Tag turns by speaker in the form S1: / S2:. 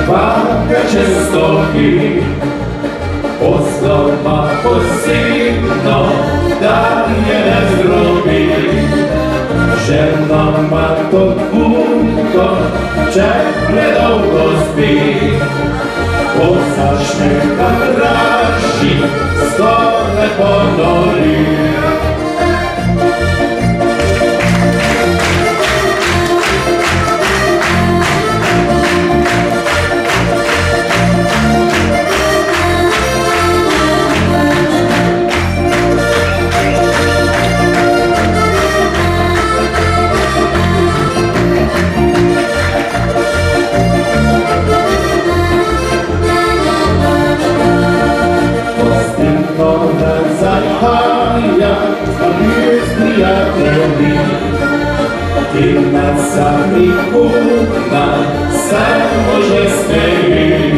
S1: Бабка чистоти, послова посильно дає не зробі. Жена матко будко, чек недовго спі, посашника кращі, скоре по норі. Ти на самі куна, сам може смирі.